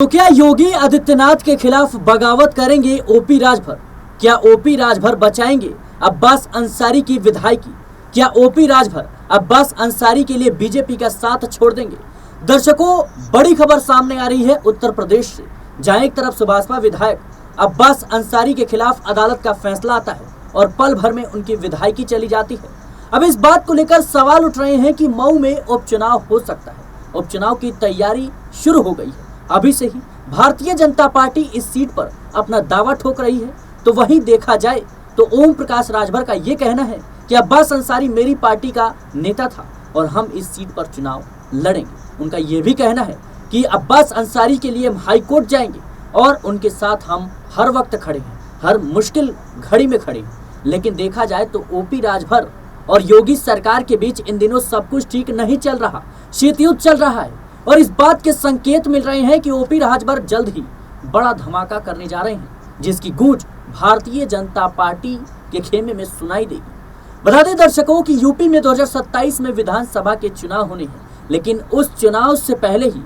तो क्या योगी आदित्यनाथ के खिलाफ बगावत करेंगे ओपी राजभर? क्या ओपी राजभर बचाएंगे अब्बास अंसारी की विधायकी? क्या ओपी राजभर अब्बास अंसारी के लिए बीजेपी का साथ छोड़ देंगे? दर्शकों, बड़ी खबर सामने आ रही है उत्तर प्रदेश से, जहां एक तरफ सुभाषपा विधायक अब्बास अंसारी के खिलाफ अदालत का फैसला आता है और पल भर में उनकी विधायकी चली जाती है। अब इस बात को लेकर सवाल उठ रहे हैं कि मऊ में उपचुनाव हो सकता है। उपचुनाव की तैयारी शुरू हो गई है। अभी से ही भारतीय जनता पार्टी इस सीट पर अपना दावा ठोक रही है। तो वहीं देखा जाए तो ओम प्रकाश राजभर का ये कहना है कि अब्बास अंसारी मेरी पार्टी का नेता था और हम इस सीट पर चुनाव लड़ेंगे। उनका ये भी कहना है कि अब्बास अंसारी के लिए हम हाई कोर्ट जाएंगे और उनके साथ हम हर वक्त खड़े हैं, हर मुश्किल घड़ी में खड़े हैं। लेकिन देखा जाए तो ओपी राजभर और योगी सरकार के बीच इन दिनों सब कुछ ठीक नहीं चल रहा, शीतयुद्ध चल रहा है और इस बात के संकेत मिल रहे हैं कि ओपी राजभर जल्द ही बड़ा धमाका करने जा रहे हैं, जिसकी गूंज भारतीय जनता पार्टी के खेमे में सुनाई देगी। बता दें दर्शकों कि यूपी में 2027 में विधानसभा के चुनाव होने हैं, लेकिन उस चुनाव से पहले ही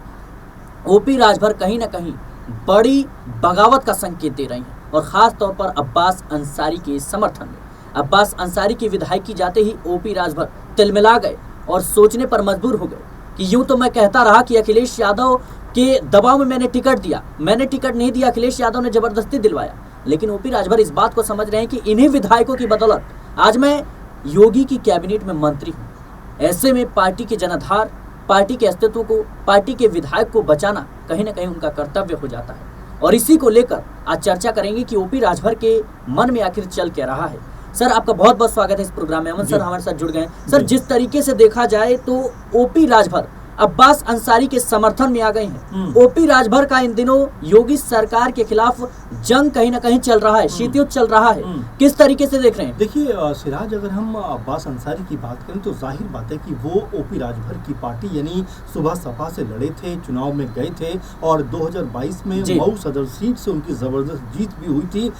ओपी राजभर कहीं ना कहीं बड़ी बगावत का संकेत दे रहे हैं और खास तौर पर अब्बास अंसारी के समर्थन में। अब्बास अंसारी की विधायकी जाते ही ओपी राजभर तिलमिला गए और सोचने पर मजबूर हो गए कि यूं तो मैं कहता रहा कि अखिलेश यादव के दबाव में मैंने टिकट दिया, मैंने टिकट नहीं दिया, अखिलेश यादव ने जबरदस्ती दिलवाया। लेकिन ओपी राजभर इस बात को समझ रहे हैं कि इन्हीं विधायकों की बदौलत आज मैं योगी की कैबिनेट में मंत्री हूँ। ऐसे में पार्टी के जनाधार, पार्टी के अस्तित्व को, पार्टी के विधायक को बचाना कहीं ना कहीं उनका कर्तव्य हो जाता है। और इसी को लेकर आज चर्चा करेंगे कि ओपी राजभर के मन में आखिर चल क्या रहा है। सर, आपका बहुत बहुत स्वागत है इस प्रोग्राम में। अमन सर हमारे साथ जुड़ गए हैं। सर, जिस तरीके से देखा जाए तो ओपी राजभर अब्बास अंसारी के समर्थन में आ गए हैं। ओपी राजभर का इन दिनों योगी सरकार के खिलाफ जंग कहीं ना कहीं चल रहा है, शीतयुद्ध चल रहा है। किस तरीके से देख रहे हैं? देखिए सिराज, अगर हम अब्बास अंसारी की बात करें तो जाहिर बात है कि वो ओपी राजभर की पार्टी यानी सुभाषपा से लड़े थे, चुनाव में गए थे और 2022 में मऊ सदर सीट से उनकी जबरदस्त जीत भी हुई थी।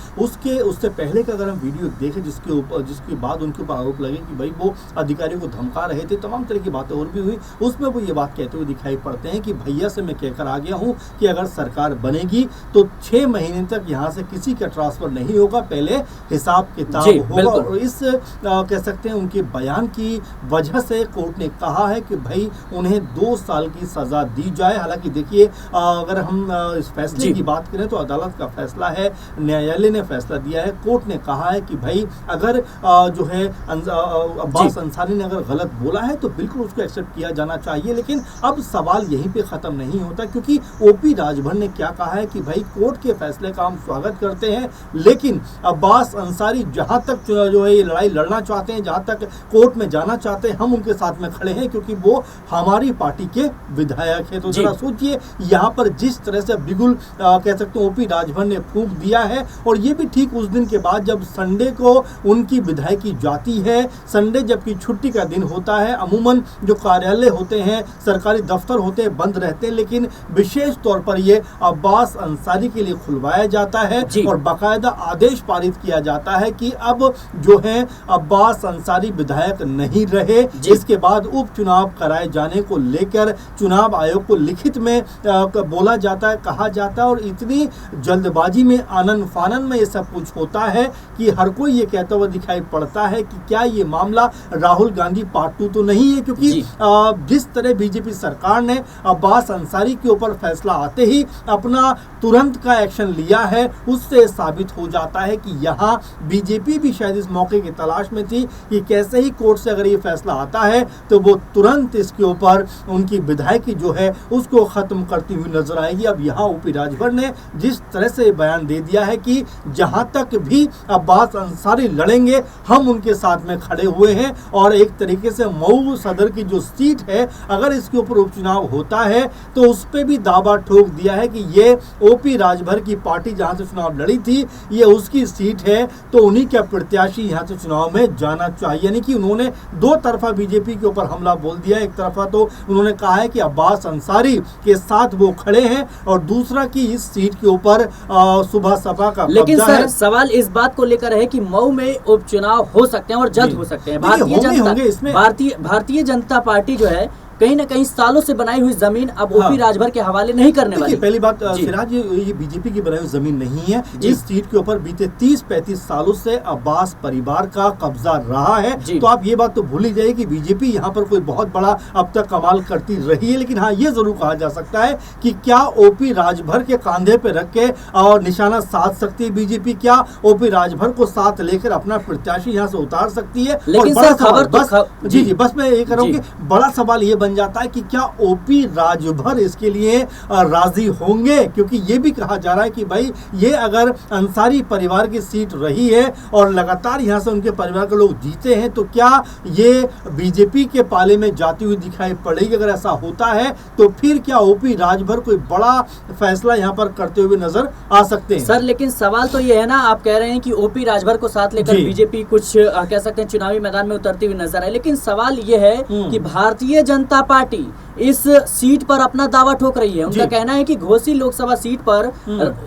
उससे पहले का अगर हम वीडियो देखें जिसके बाद उनके ऊपर आरोप लगे कि भाई वो अधिकारियों को धमका रहे थे, तमाम तरह की बातें और भी हुई, उसमें वो ये बात कहते हुए दिखाई पड़ते हैं कि भैया से मैं कहकर आ गया हूं कि अगर सरकार बनेगी तो 6 महीने तक यहां से किसी का ट्रांसफर नहीं होगा, पहले हिसाब किताब होगा। और इस कह सकते हैं उनके बयान की वजह से कोर्ट ने कहा है कि भाई उन्हें 2 साल की सजा दी जाए। हालांकि देखिए, अगर हम इस फैसले की बात करें तो अदालत का फैसला है, न्यायालय ने फैसला दिया है। कोर्ट ने कहा है कि भाई अगर जो है अब्बास अंसारी ने अगर गलत बोला है तो बिल्कुल उसको एक्सेप्ट किया जाना चाहिए। लेकिन अब सवाल यहीं पे खत्म नहीं होता, क्योंकि ओपी राजभर ने क्या कहा है कि भाई कोर्ट के फैसले का हम स्वागत करते हैं, लेकिन अब्बास अंसारी जहां तक जो है ये लड़ाई लड़ना चाहते हैं, जहां तक कोर्ट में जाना चाहते हैं, हम उनके साथ में खड़े हैं, क्योंकि वो हमारी पार्टी के विधायक है। तो जरा सोचिए, यहाँ पर जिस तरह से बिगुल कह सकते हैं ओपी राजभर ने फूंक दिया है, और ये भी ठीक उस दिन के बाद जब संडे को उनकी विधायकी जाती है। संडे जबकि छुट्टी का दिन होता है, अमूमन जो कार्यालय होते हैं, सरकारी दफ्तर होते हैं, बंद रहते हैं, लेकिन विशेष तौर पर ये अब्बास अंसारी के लिए खुलवाया जाता है और बाकायदा आदेश पारित किया जाता है कि अब जो है अब्बास अंसारी विधायक नहीं रहे। इसके बाद उपचुनाव कराए जाने को लेकर चुनाव आयोग को लिखित में बोला जाता है, कहा जाता है, और इतनी जल्दबाजी में, आनन फानन में ये सब कुछ होता है कि हर कोई ये कहता हुआ दिखाई पड़ता है कि क्या ये मामला राहुल गांधी पार्ट 2 तो नहीं है, क्योंकि जिस तरह बीजेपी सरकार ने अब्बास अंसारी के ऊपर फैसला आते ही अपना तुरंत का एक्शन लिया है, उससे साबित हो जाता है कि यहाँ बीजेपी भी शायद इस मौके की तलाश में थी कि कैसे ही कोर्ट से अगर ये फैसला आता है तो वो तुरंत इसके ऊपर उनकी विधायकी जो है उसको खत्म करती हुई नजर आएगी। अब यहाँ ओपी राजभर ने जिस तरह से बयान दे दिया है कि जहां तक भी अब्बास अंसारी लड़ेंगे हम उनके साथ में खड़े हुए हैं, और एक तरीके से मऊ सदर की जो सीट है, अगर इसके ऊपर उपचुनाव होता है तो उस पे भी दावा ठोक दिया है कि ये ओपी राजभर की पार्टी जहां से चुनाव लड़ी थी ये उसकी सीट है, तो उन्हीं के प्रत्याशी यहां से चुनाव में जाना चाहिए। यानी कि उन्होंने 2 तरफा बीजेपी के ऊपर हमला बोल दिया। एक तरफा तो उन्होंने कहा है कि अब्बास अंसारी के साथ वो खड़े हैं, और दूसरा कि इस सीट के ऊपर सुभाषपा का लेकिन सर सवाल इस बात को लेकर है कि मऊ में उपचुनाव हो सकते हैं और जल्द हो सकते हैं। भारतीय जनता पार्टी जो है कहीं ना कहीं सालों से बनाई हुई जमीन अब ओपी राजभर के हवाले नहीं करने वाली। पहली बात सिराज, ये बीजेपी की बनाई हुई जमीन नहीं है। इस सीट के ऊपर बीते 30-35 सालों से अब्बास परिवार का कब्जा रहा है। तो आप ये बात तो भूल ही जाइए कि बीजेपी यहाँ पर कोई बहुत बड़ा अब तक कमाल करती रही है। लेकिन हाँ, ये जरूर कहा जा सकता है कि क्या ओपी राजभर के कांधे पे रख के और निशाना साध सकती है बीजेपी? क्या ओपी राजभर को साथ लेकर अपना प्रत्याशी यहाँ से उतार सकती है? लेकिन और बड़ा सवाल बस मैं ये कह रहा हूँ कि बड़ा सवाल ये बन जाता है कि क्या ओपी राजभर इसके लिए राजी होंगे? क्योंकि ये भी कहा जा रहा है कि भाई ये अगर अंसारी परिवार की सीट रही है और लगातार यहाँ से उनके परिवार के लोग जीते हैं, तो क्या ये बीजेपी के पाले में जाती हुई दिखाई पड़ेगी? अगर ऐसा होता है तो फिर क्या ओपी राजभर कोई बड़ा फैसला यहाँ पर करते हुए नजर आ सकते हैं? सर, लेकिन सवाल तो ये है ना, आप कह रहे हैं कि ओपी राजभर को साथ लेकर बीजेपी कुछ कह सकते हैं चुनावी मैदान में उतरती हुई नजर आए। लेकिन सवाल ये है कि भारतीय जनता पार्टी इस सीट पर अपना दावा ठोक रही है। उनका कहना है कि घोसी लोकसभा सीट पर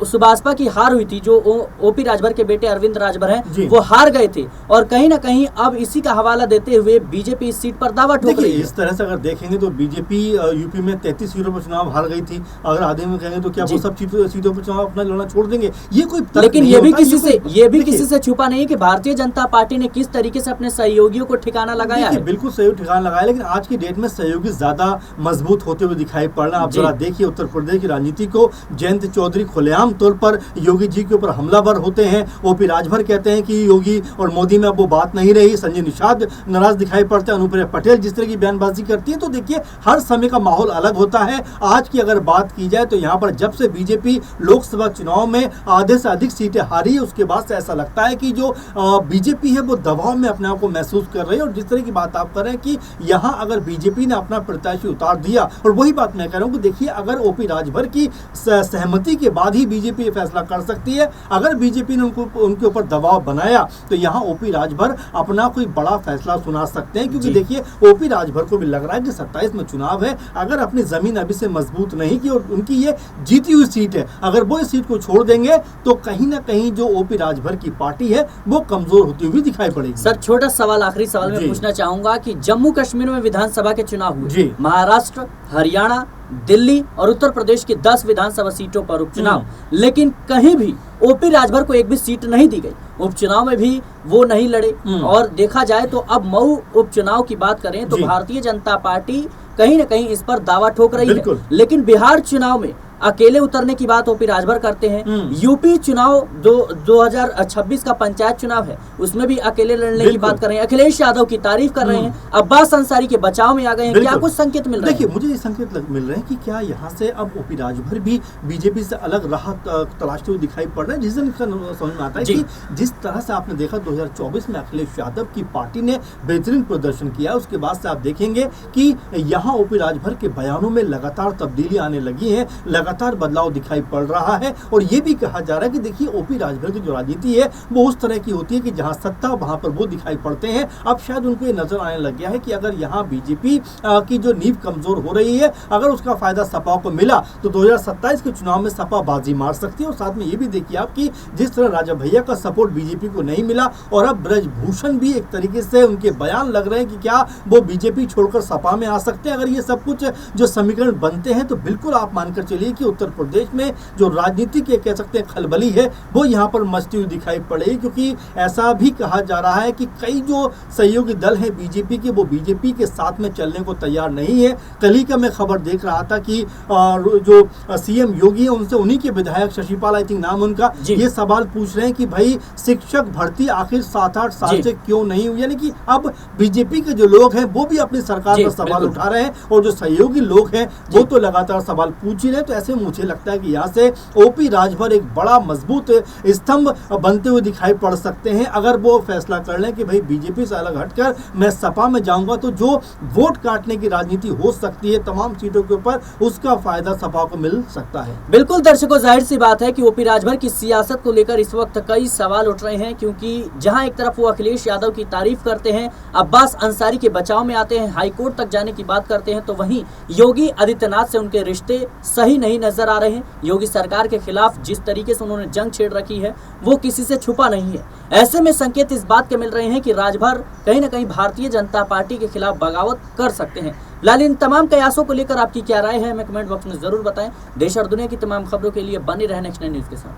सुभाषपा की हार हुई थी, जो ओपी राजभर के बेटे अरविंद राजभर हैं, वो हार गए थे और कहीं ना कहीं अब इसी का हवाला देते हुए बीजेपी इस सीट पर दावा ठोक रही है। इस तरह से अगर देखेंगे तो बीजेपी यूपी में 33 सीटों पर चुनाव हार गई थी। अगर आधे में कहेंगे तो क्या वो सब सीटों पर चुनाव अपना लड़ना छोड़ देंगे? ये कोई लेकिन ये भी किसी से छुपा नहीं है कि भारतीय जनता पार्टी ने किस तरीके से अपने सहयोगियों को ठिकाना लगाया है। बिल्कुल सहयोग ठिकाना लगाया, लेकिन आज की डेट में सहयोगी ज्यादा मजबूत होते हुए दिखाई पड़ रहा है। आप जरा देखिए उत्तर प्रदेश की राजनीति को। जयंत चौधरी खुलेआम तौर पर योगी जी के ऊपर हमलावर होते हैं। ओपी राजभर कहते हैं कि योगी और मोदी में अब वो बात नहीं रही। संजय निषाद नाराज दिखाई पड़ते हैं। अनुप्रिया पटेल जिस तरह की बयानबाजी करती है, तो देखिए हर समय का माहौल अलग होता है। आज की अगर बात की जाए तो यहाँ पर जब से बीजेपी लोकसभा चुनाव में आधे से अधिक सीटें हारी है, उसके बाद से ऐसा लगता है कि जो बीजेपी है वो दबाव में अपने आप को महसूस कर रही है। और जिस तरह की बात आप कर रहे हैं कि यहाँ अगर बीजेपी ने अपना प्रत्याशी उतार दिया, और वही बात मैं कह रहा हूँ कि देखिए अगर ओपी राजभर की सहमति के बाद ही बीजेपी ये फैसला कर सकती है। अगर बीजेपी ने उनके ऊपर दबाव बनाया तो यहाँ ओपी राजभर अपना कोई बड़ा फैसला सुना सकते हैं। क्योंकि देखिए ओपी राजभर को भी लग रहा है कि 27 में चुनाव है, अगर अपनी जमीन अभी से मजबूत नहीं की और उनकी ये जीती हुई सीट है, अगर वो इस सीट को छोड़ देंगे तो कहीं ना कहीं जो ओपी राजभर की पार्टी है वो कमजोर होती हुई दिखाई पड़ेगी। सर, छोटा सवाल, आखिरी सवाल मैं पूछना चाहूंगा कि जम्मू कश्मीर में विधानसभा के चुनाव हुए, महाराष्ट्र, हरियाणा, दिल्ली और उत्तर प्रदेश की 10 विधानसभा सीटों पर उपचुनाव, लेकिन कहीं भी ओपी राजभर को एक भी सीट नहीं दी गई। उपचुनाव में भी वो नहीं लड़े। और देखा जाए तो अब मऊ उपचुनाव की बात करें तो भारतीय जनता पार्टी कहीं ना कहीं इस पर दावा ठोक रही है। लेकिन बिहार चुनाव में अकेले उतरने की बात ओपी राजभर करते हैं। यूपी चुनाव 2026 का पंचायत चुनाव है, उसमें भी अकेले लड़ने की बात कर रहे हैं। अखिलेश यादव की तारीफ कर रहे हैं, अब्बास अंसारी के बचाव में आ गए हैं। क्या कुछ संकेत मिल रहे हैं? देखिए, मुझे ये संकेत मिल रहे हैं कि क्या यहाँ से अब ओपी राजभर भी बीजेपी से अलग राह तलाशते हुए दिखाई पड़ रहे हैं। जिस दिन समझ में आता है कि जिस तरह से आपने देखा 2024 में अखिलेश यादव की पार्टी ने बेहतरीन प्रदर्शन किया, उसके बाद से आप देखेंगे कि यहाँ ओपी राजभर के बयानों में लगातार तब्दीली आने लगी है, लगातार बदलाव दिखाई पड़ रहा है। और ये भी कहा जा रहा है कि देखिए ओपी राजभर की जो राजनीति है वो उस तरह की होती है कि जहां सत्ता वहां पर वो दिखाई पड़ते हैं। अब शायद उनको ये नजर आने लग गया है कि अगर यहाँ बीजेपी की जो नींव कमजोर हो रही है, अगर उसका फायदा सपा को मिला तो 2027 के चुनाव में सपा बाजी मार सकती है। और साथ में ये भी देखिए आप कि जिस तरह राजा भैया का सपोर्ट बीजेपी को नहीं मिला और अब ब्रजभूषण भी एक तरीके से उनके बयान लग रहे हैं कि क्या वो बीजेपी छोड़कर सपा में आ सकते हैं। अगर ये सब कुछ जो समीकरण बनते हैं तो बिल्कुल आप मानकर चलिए कि उत्तर प्रदेश में जो राजनीति के कह सकते हैं खलबली है वो यहाँ पर मचती हुई दिखाई पड़ेगी। क्योंकि ऐसा भी कहा जा रहा है कि कई जो सहयोगी दल हैं बीजेपी के, वो बीजेपी के साथ में चलने को तैयार नहीं है। कल ही का मैं खबर देख रहा था कि जो सीएम योगी है उनसे उन्हीं के विधायक शशिपाल, आई थिंक नाम उनका, ये सवाल पूछ रहे हैं कि भाई शिक्षक भर्ती आखिर 7-8 साल से क्यों नहीं हुई। यानी कि अब बीजेपी के जो लोग हैं वो भी अपनी सरकार पर सवाल उठा रहे हैं और जो सहयोगी लोग हैं वो तो लगातार सवाल पूछ ही रहे हैं। तो ऐसे मुझे लगता है कि यहाँ से ओपी राजभर एक बड़ा मजबूत स्तंभ बनते हुए दिखाई पड़ सकते हैं। अगर वो फैसला कर लें कि भाई बीजेपी से अलग हटकर मैं सपा में जाऊंगा तो जो वोट काटने की राजनीति हो सकती है तमाम सीटों के ऊपर, उसका फायदा सपा को मिल सकता है। बिल्कुल दर्शकों, जाहिर सी बात है कि ओपी राजभर की सियासत को लेकर इस वक्त कई सवाल उठ रहे हैं। क्योंकि जहां एक तरफ वो अखिलेश यादव की तारीफ करते हैं, अब्बास अंसारी के बचाव में आते हैं, हाईकोर्ट तक जाने की बात करते हैं, तो वहीं योगी आदित्यनाथ से उनके रिश्ते सही नहीं नहीं नजर आ रहे हैं। योगी सरकार के खिलाफ जिस तरीके से उन्होंने जंग छेड़ रखी है वो किसी से छुपा नहीं है। ऐसे में संकेत इस बात के मिल रहे हैं कि राजभर कहीं ना कहीं भारतीय जनता पार्टी के खिलाफ बगावत कर सकते हैं। फिलहाल इन तमाम कयासों को लेकर आपकी क्या राय है हमें कमेंट बॉक्स में जरूर बताएं। देश और दुनिया की तमाम खबरों के लिए बने रहें नेक्स्ट 9 न्यूज के साथ।